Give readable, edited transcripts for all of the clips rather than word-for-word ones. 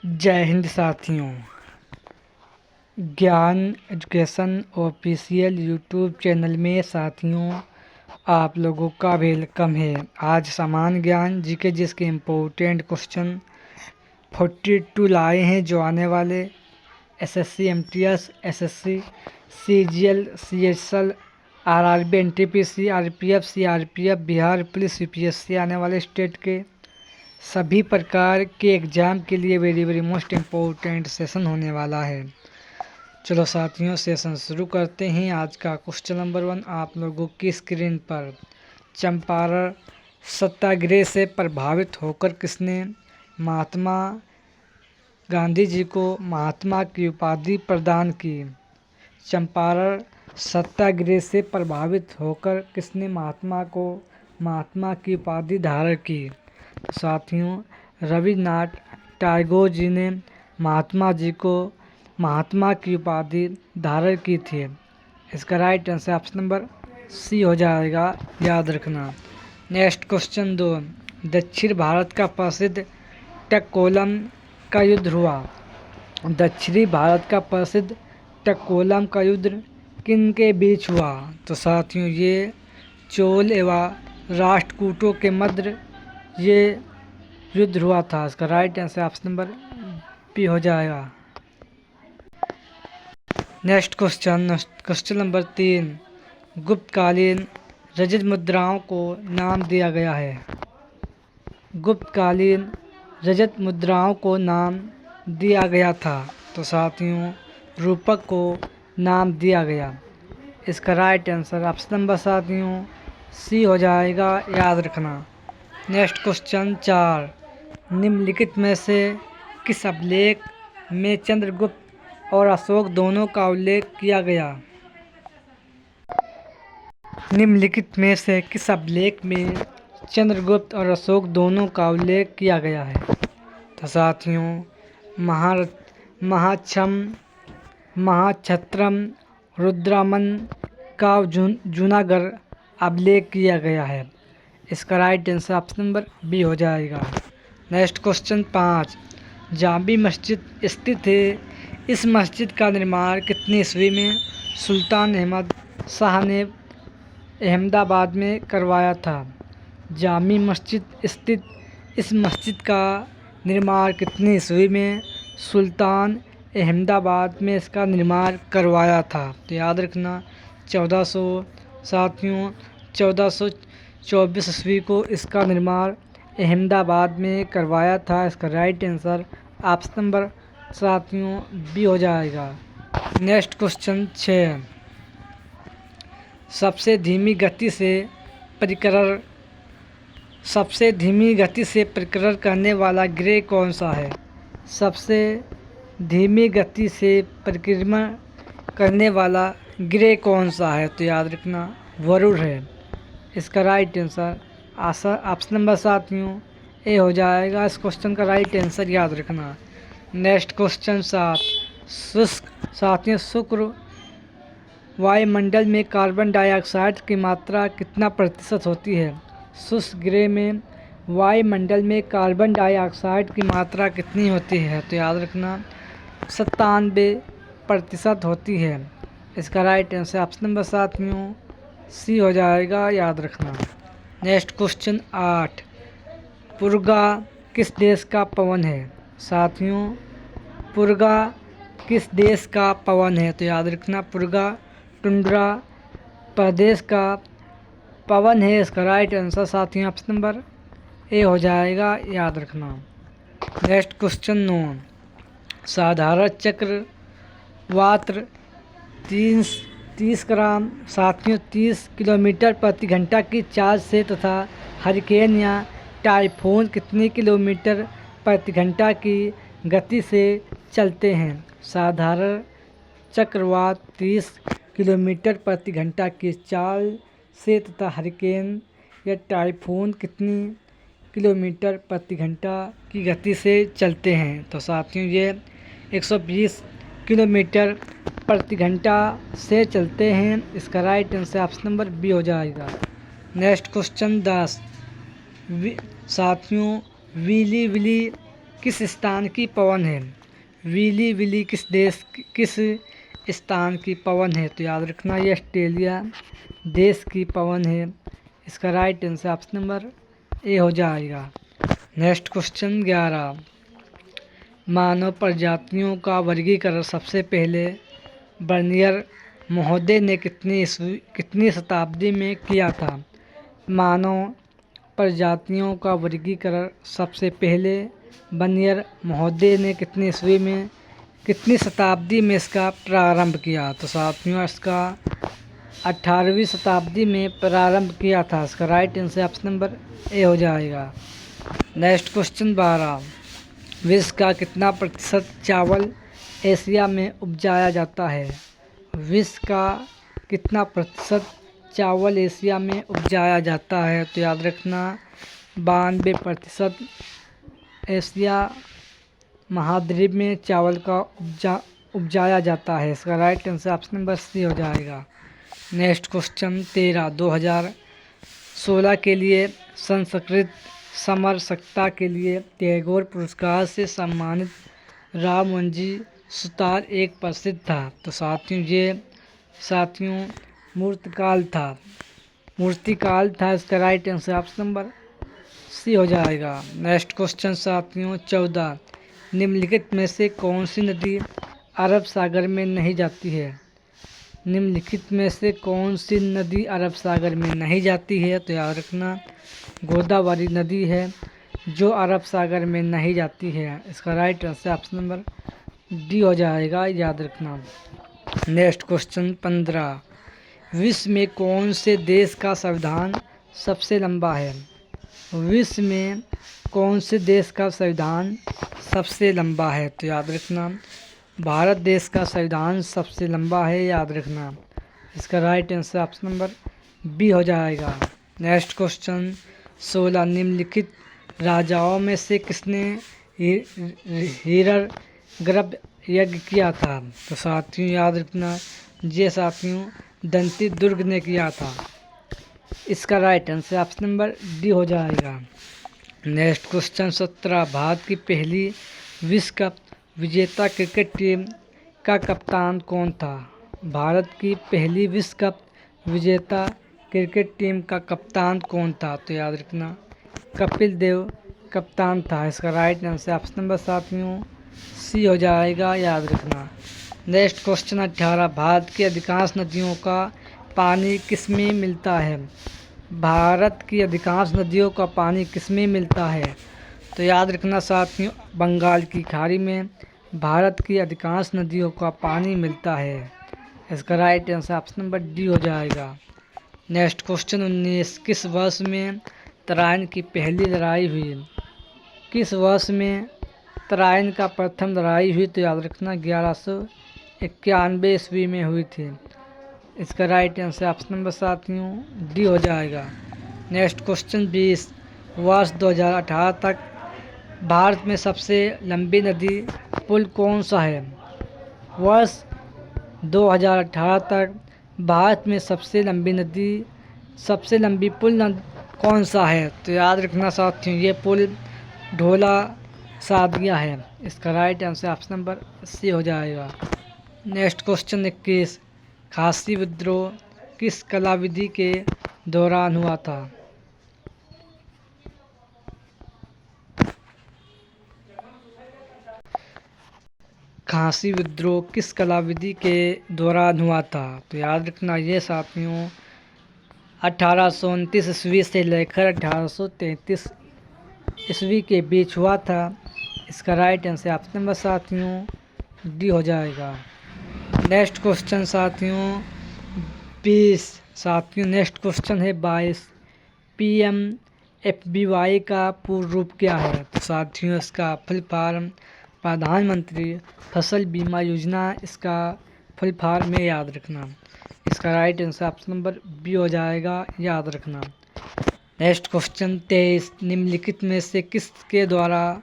जय हिंद साथियों। ज्ञान एजुकेशन ऑफिशियल यूट्यूब चैनल में साथियों आप लोगों का वेलकम है। आज सामान्य ज्ञान जीके जिसके इम्पोर्टेंट क्वेश्चन 42 लाए हैं जो आने वाले SSC MTS SSC CGL CSL RRB NTPC RPF CRPF Bihar police UPSC आने वाले स्टेट के सभी प्रकार के एग्ज़ाम के लिए वेरी मोस्ट इम्पोर्टेंट सेशन होने वाला है। चलो साथियों सेशन शुरू करते हैं। आज का क्वेश्चन नंबर 1 आप लोगों की स्क्रीन पर, चंपारण सत्याग्रह से प्रभावित होकर किसने महात्मा गांधी जी को महात्मा की उपाधि प्रदान की? चंपारण सत्याग्रह से प्रभावित होकर किसने महात्मा को महात्मा की उपाधि धारण की? साथियों रविन्द्रनाथ टैगोर जी ने महात्मा जी को महात्मा की उपाधि धारण की थी। इसका right answer option number C हो जाएगा, याद रखना। नेक्स्ट क्वेश्चन 2 दक्षिण भारत का प्रसिद्ध टक्कोलम का युद्ध हुआ। दक्षिणी भारत का प्रसिद्ध टक्कोलम का युद्ध किन के बीच हुआ? तो साथियों ये चोल एवं राष्ट्रकूटों के मध्य ये युद्ध हुआ था। इसका right answer option number B हो जाएगा। नेक्स्ट क्वेश्चन नंबर 3 गुप्तकालीन रजत मुद्राओं को नाम दिया गया है। गुप्तकालीन रजत मुद्राओं को नाम दिया गया था। तो साथियों रूपक को नाम दिया गया। इसका राइट आंसर ऑप्शन नंबर साथियों सी हो जाएगा, याद रखना। नेक्स्ट क्वेश्चन 4 निम्नलिखित में से किस अभिलेख में चंद्रगुप्त और अशोक दोनों का उल्लेख किया गया? निम्नलिखित में से किस अभिलेख में चंद्रगुप्त और अशोक दोनों का उल्लेख किया गया है? तो साथियों महाक्षत्रम रुद्रमन का जूनागढ़ अभिलेख किया गया है। इसका right answer option number B हो जाएगा। नेक्स्ट क्वेश्चन 5 जामी मस्जिद स्थित है। इस मस्जिद का निर्माण कितनी ईस्वी में सुल्तान अहमद शाह ने अहमदाबाद में करवाया था? जामी मस्जिद स्थित इस मस्जिद का निर्माण कितनी ईस्वी में सुल्तान अहमदाबाद में इसका निर्माण करवाया था? तो याद रखना 1400 साथियों 1424 ईस्वी को इसका निर्माण अहमदाबाद में करवाया था। इसका राइट आंसर ऑप्शन नंबर साथियों बी हो जाएगा। नेक्स्ट क्वेश्चन 6 सबसे धीमी गति से परिक्रमण करने वाला ग्रह कौन सा है? सबसे धीमी गति से परिक्रमण करने वाला ग्रह कौन सा है? तो याद रखना वरुण है। इसका राइट आंसर ऑप्शन नंबर साथियों ए हो जाएगा। इस क्वेश्चन का राइट आंसर याद रखना। नेक्स्ट क्वेश्चन 7 साथियों शुक्र वायुमंडल में कार्बन डाइऑक्साइड की मात्रा कितना प्रतिशत होती है? शुष्क ग्रह में वायुमंडल में कार्बन डाइऑक्साइड की मात्रा कितनी होती है? तो याद रखना 97% होती है। इसका राइट आंसर ऑप्शन नंबर साथियों सी हो जाएगा, याद रखना। नेक्स्ट क्वेश्चन 8 पुर्गा किस देश का पवन है? साथियों पुर्गा किस देश का पवन है? तो याद रखना पुर्गा टुंड्रा प्रदेश का पवन है। इसका राइट आंसर साथियों ऑप्शन नंबर ए हो जाएगा, याद रखना। नेक्स्ट क्वेश्चन 9 साधारण चक्रवात 30 ग्राम साथियों 30 किलोमीटर प्रति घंटा की चाल से तथा हरिकेन या टाइफून कितने किलोमीटर प्रति घंटा की गति से चलते हैं? साधारण चक्रवात 30 किलोमीटर प्रति घंटा की चाल से तथा हरिकेन या टाइफून कितनी किलोमीटर प्रति घंटा की गति से चलते हैं? तो साथियों ये 120 किलोमीटर प्रति घंटा से चलते हैं। इसका right answer option number B हो जाएगा। नेक्स्ट क्वेश्चन 10 साथियों विली विली किस स्थान की पवन है? विली विली किस स्थान की पवन है? तो याद रखना ये ऑस्ट्रेलिया देश की पवन है। इसका right answer option number A हो जाएगा। नेक्स्ट क्वेश्चन 11, मानव प्रजातियों का वर्गीकरण सबसे पहले बर्नियर महोदय ने कितनी शताब्दी में किया था? मानव प्रजातियों का वर्गीकरण सबसे पहले बर्नियर महोदय ने कितनी शताब्दी में इसका प्रारंभ किया? तो साथियों इसका 18वीं शताब्दी में प्रारंभ किया था। इसका right answer option number A हो जाएगा। नेक्स्ट क्वेश्चन 12, विश्व का कितना प्रतिशत चावल एशिया में उपजाया जाता है? विश्व का कितना प्रतिशत चावल एशिया में उपजाया जाता है? तो याद रखना 92% एशिया महाद्वीप में चावल का उपजाया जाता है। इसका right answer option number C हो जाएगा। नेक्स्ट क्वेश्चन 13, 2016 के लिए संस्कृत समरसता के लिए टैगोर पुरस्कार से सम्मानित राम मोहनजी सुतार एक प्रसिद्ध था। तो साथियों मूर्तिकाल था। इसका right answer option number C हो जाएगा। नेक्स्ट क्वेश्चन साथियों 14, निम्नलिखित में से कौन सी नदी अरब सागर में नहीं जाती है? निम्नलिखित में से कौन सी नदी अरब सागर में नहीं जाती है? तो याद रखना गोदावरी नदी है जो अरब सागर में नहीं जाती है। इसका right answer option number D हो जाएगा, याद रखना। नेक्स्ट क्वेश्चन 15, विश्व में कौन से देश का संविधान सबसे लंबा है? विश्व में कौन से देश का संविधान सबसे लंबा है? तो याद रखना भारत देश का संविधान सबसे लंबा है, याद रखना। इसका right answer option number B हो जाएगा। नेक्स्ट क्वेश्चन 16, निम्नलिखित राजाओं में से किसने हिरण्यगर्भ यज्ञ किया था? तो साथियों याद रखना दंती दुर्ग ने किया था। इसका right answer option number D हो जाएगा। नेक्स्ट क्वेश्चन 17, भारत की पहली विश्व कप विजेता क्रिकेट टीम का कप्तान कौन था? भारत की पहली विश्व कप विजेता क्रिकेट टीम का कप्तान कौन था? तो याद रखना कपिल देव कप्तान था। इसका राइट आंसर ऑप्शन नंबर साथियों सी हो जाएगा, याद रखना। नेक्स्ट क्वेश्चन 18, भारत की अधिकांश नदियों का पानी किसमें मिलता है? भारत की अधिकांश नदियों का पानी किसमें मिलता है? तो याद रखना साथियों बंगाल की खाड़ी में भारत की अधिकांश नदियों का पानी मिलता है। इसका right answer option number D हो जाएगा। नेक्स्ट क्वेश्चन 19, किस वर्ष में तराइन की पहली लड़ाई हुई? किस वर्ष में तराइन का प्रथम लड़ाई हुई? तो याद रखना 1191 ईस्वी में हुई थी। इसका राइट आंसर ऑप्शन नंबर साथियों डी हो जाएगा। नेक्स्ट क्वेश्चन 20, वर्ष 2018 तक भारत में सबसे लंबी नदी पुल कौन सा है? वर्ष 2018 तक भारत में सबसे लंबी पुल कौन सा है? तो याद रखना साथियों ये पुल ढोला सादिया है। इसका right answer option number C हो जाएगा। नेक्स्ट क्वेश्चन 21, खासी विद्रोह किस कलाविधि के दौरान हुआ था? खासी विद्रोह किस कलाविधि के दौरान हुआ था? तो याद रखना ये साथियों 1829 ईस्वी से लेकर 1833 ईस्वी के बीच हुआ था। इसका राइट आंसर ऑप्शन नंबर साथियों डी हो जाएगा। नेक्स्ट क्वेश्चन साथियों 20, नेक्स्ट क्वेश्चन है 22, PMFBY का पूर्ण रूप क्या है? तो साथियों इसका फुल फॉर्म प्रधानमंत्री फसल बीमा योजना इसका फुल फॉर्म में, याद रखना। इसका right answer option number B हो जाएगा, याद रखना। नेक्स्ट क्वेश्चन 23, निम्नलिखित में से किसके द्वारा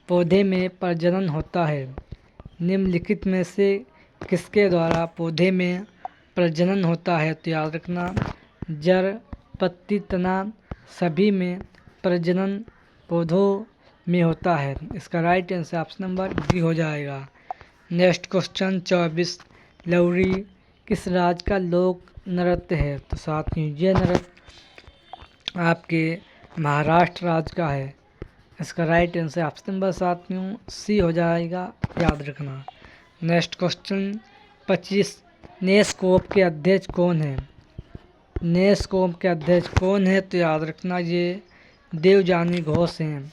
पौधे में प्रजनन होता है? निम्नलिखित में से किसके द्वारा पौधे में प्रजनन होता है? तो याद रखना जड़, पत्ती, तना सभी में प्रजनन पौधों में होता है? इसका right answer option number D हो जाएगा। नेक्स्ट क्वेश्चन 24, लोहड़ी किस राज्य का लोक नृत्य है? तो साथियों ये नृत्य आपके महाराष्ट्र राज्य का है। इसका राइट आंसर ऑप्शन नंबर साथियों सी हो जाएगा, याद रखना। नेक्स्ट क्वेश्चन 25, नेस्कोप के अध्यक्ष कौन है? नेस्कोप के अध्यक्ष कौन है? तो याद रखना ये देवयानी घोष हैं।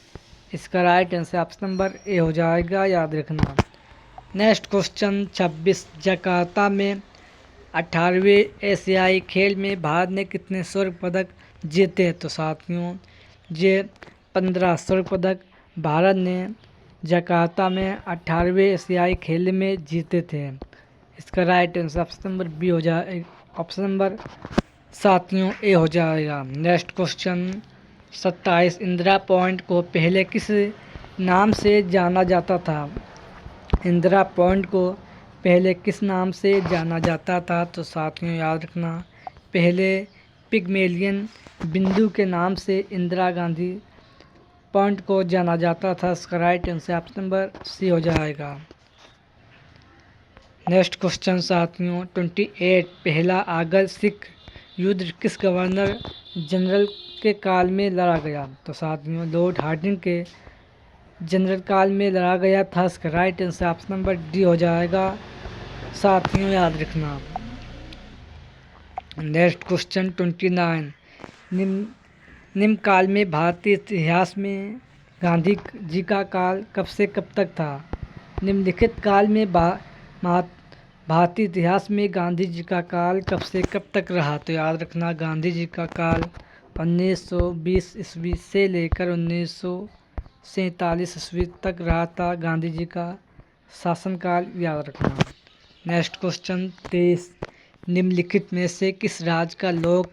इसका right answer option number A हो जाएगा, याद रखना। नेक्स्ट क्वेश्चन 26, जकार्ता में 18वें एशियाई खेल में भारत ने कितने स्वर्ण पदक जीते? तो साथियों ये 15 स्वर्ण पदक भारत ने जकार्ता में 18वें एशियाई खेल में जीते थे। इसका right answer option number B हो जाए, ऑप्शन नंबर साथियों ए हो जाएगा। नेक्स्ट क्वेश्चन 27, इंदिरा पॉइंट को पहले किस नाम से जाना जाता था? इंदिरा पॉइंट को पहले किस नाम से जाना जाता था? तो साथियों याद रखना, पहले पिगमेलियन बिंदु के नाम से इंदिरा गांधी पॉइंट को जाना जाता था। इसका right answer option number C हो जाएगा। नेक्स्ट क्वेश्चन साथियों 28, पहला आगरा सिख युद्ध किस गवर्नर जनरल के काल में लड़ा गया? तो साथियों लॉर्ड हार्डिंग के जनरल काल में लड़ा गया था। इसका right answer option number D हो जाएगा, साथियों याद रखना। नेक्स्ट क्वेश्चन 29, निम्न काल में भारतीय इतिहास में गांधी जी का काल कब से कब तक था? निम्नलिखित काल में भारतीय इतिहास में गांधी जी का काल कब से कब तक रहा? तो याद रखना, गांधी जी का काल 1920 ईस्वी से लेकर 1947 ईस्वी तक रहा था गांधी जी का शासनकाल, याद रखना। नेक्स्ट क्वेश्चन 23, निम्नलिखित में से किस राज्य का लोक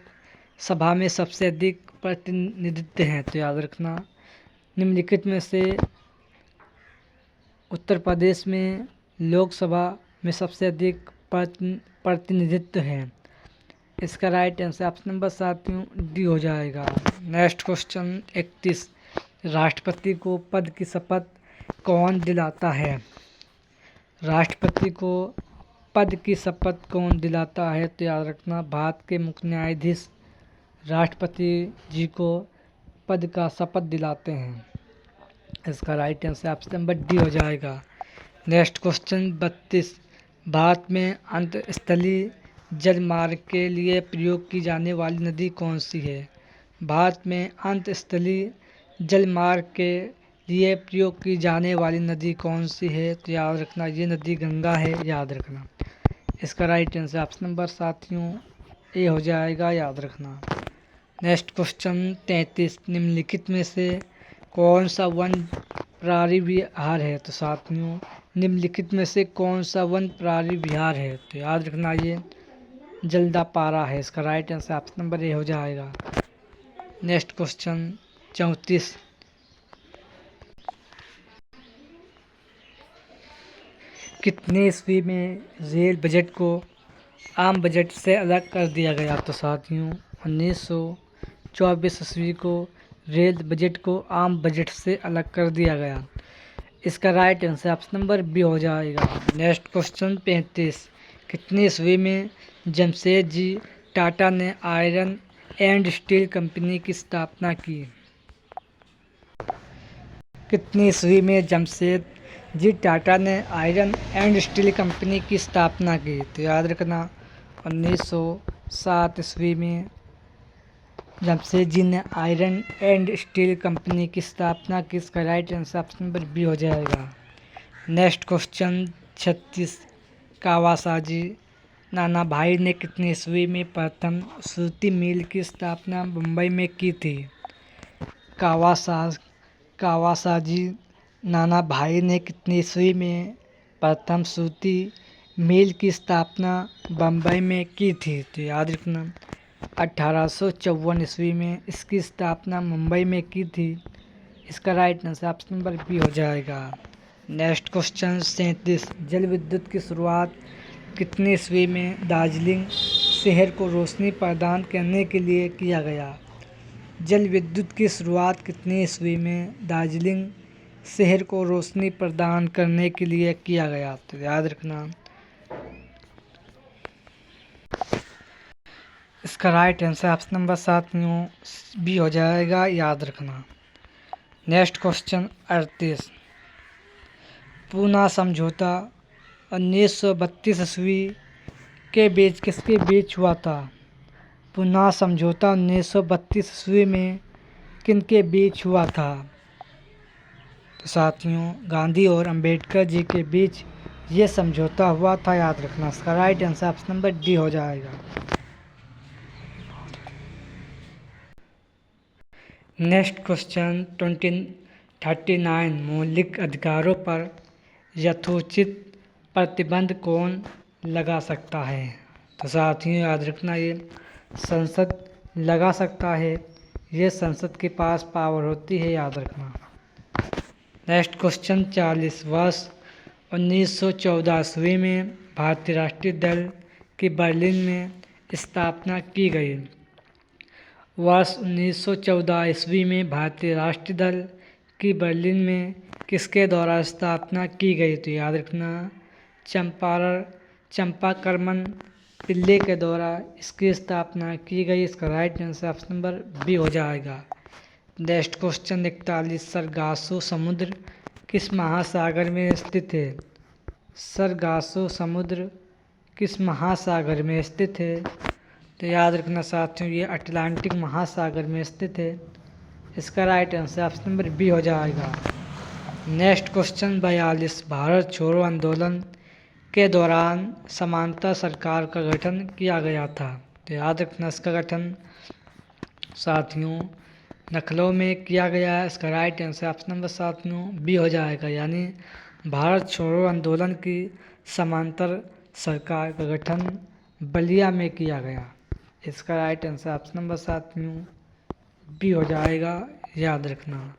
सभा में सबसे अधिक प्रतिनिधित्व है? तो याद रखना, निम्नलिखित में से उत्तर प्रदेश में लोकसभा में सबसे अधिक प्रतिनिधित्व है। इसका राइट आंसर ऑप्शन नंबर साथियों डी हो जाएगा। नेक्स्ट क्वेश्चन 31, राष्ट्रपति को पद की शपथ कौन दिलाता है? राष्ट्रपति को पद की शपथ कौन दिलाता है? तो याद रखना, भारत के मुख्य न्यायाधीश राष्ट्रपति जी को पद का शपथ दिलाते हैं। इसका right answer option number D हो जाएगा। नेक्स्ट क्वेश्चन 32, भारत में अंतस्थलीय जल मार्ग के लिए प्रयोग की जाने वाली नदी कौन सी है? भारत में अंतस्थलीय जल मार्ग के लिए प्रयोग की जाने वाली नदी कौन सी है? तो याद रखना, ये नदी गंगा है, याद रखना। इसका राइट आंसर ऑप्शन नंबर साथियों ए हो जाएगा, याद रखना। नेक्स्ट क्वेश्चन 33, निम्नलिखित में से कौन सा वन प्राणी विहार है? तो साथियों निम्नलिखित में से कौन सा वन प्राणी विहार है? तो याद रखना, ये जल्दापारा है। इसका right answer option number A हो जाएगा। नेक्स्ट क्वेश्चन 34, कितने ईस्वी में रेल बजट को आम बजट से अलग कर दिया गया? तो साथियों 1924 ईस्वी को रेल बजट को आम बजट से अलग कर दिया गया। इसका right answer option number B हो जाएगा। नेक्स्ट क्वेश्चन 35, कितने ईस्वी में जमशेदजी टाटा ने आयरन एंड स्टील कंपनी की स्थापना की? कितनी ईस्वी में जमशेदजी टाटा ने आयरन एंड स्टील कंपनी की स्थापना की? तो याद रखना, 1907 ईस्वी में जमशेदजी ने आयरन एंड स्टील कंपनी की स्थापना की। इसका right answer option number B हो जाएगा। नेक्स्ट क्वेश्चन 36, कावासाकी नानाभाई ने कितनी ईस्वी में प्रथम सूती मिल की स्थापना मुंबई में की थी? कावासाकी नानाभाई ने कितनी ईस्वी में प्रथम सूती मिल की स्थापना बम्बई में की थी? तो याद रखना, 1854 ईस्वी में इसकी स्थापना मुंबई में की थी। इसका right answer option number B हो जाएगा। नेक्स्ट क्वेश्चन 37, जल विद्युत की शुरुआत कितनी ईस्वी में दार्जिलिंग शहर को रोशनी प्रदान करने के लिए किया गया? जल विद्युत की शुरुआत कितनी ईस्वी में दार्जिलिंग शहर को रोशनी प्रदान करने के लिए किया गया। तो याद रखना इसका right answer option number 7 B हो जाएगा, याद रखना। Next question 38। पूना समझौता 1932 ईस्वी के बीच किसके बीच हुआ था? पूना समझौता 1932 ईस्वी में किनके बीच हुआ था? तो साथियों गांधी और अंबेडकर जी के बीच ये समझौता हुआ था, याद रखना। इसका right answer option number D हो जाएगा। Next question 39। मौलिक अधिकारों पर यथोचित प्रतिबंध कौन लगा सकता है? तो साथियों याद रखना ये संसद लगा सकता है, ये संसद के पास पावर होती है, याद रखना। Next question 40। वर्ष 1914 ईस्वी में भारतीय राष्ट्रीय दल की बर्लिन में स्थापना की गई। वर्ष 1914 ईस्वी में भारतीय राष्ट्रीय दल की बर्लिन में किसके द्वारा स्थापना की गई? तो याद रखना चंपाकरमन पिल्ले के द्वारा इसकी स्थापना की गई। इसका right answer option number B हो जाएगा। Next question 41। सरगासो समुद्र किस महासागर में स्थित है? सरगासो समुद्र किस महासागर में स्थित है? तो याद रखना साथियों ये अटलांटिक महासागर में स्थित है। इसका right answer option number B हो जाएगा। Next question 42। भारत छोड़ो आंदोलन के दौरान समांतर सरकार का गठन किया गया था। तो याद रखना इसका गठन साथियों लखनऊ में किया गया। इसका राइट आंसर ऑप्शन नंबर साथियों बी हो जाएगा, यानी भारत छोड़ो आंदोलन की समांतर सरकार का गठन बलिया में किया गया। इसका राइट आंसर ऑप्शन नंबर साथियों बी हो जाएगा, याद रखना।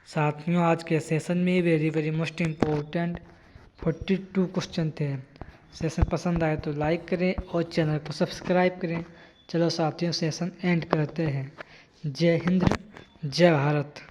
साथियों आज के सेशन में वेरी मोस्ट इम्पोर्टेंट 42 क्वेश्चन थे। सेशन पसंद आए तो लाइक करें और चैनल को सब्सक्राइब करें। चलो साथियों सेशन एंड करते हैं। जय हिंद, जय भारत।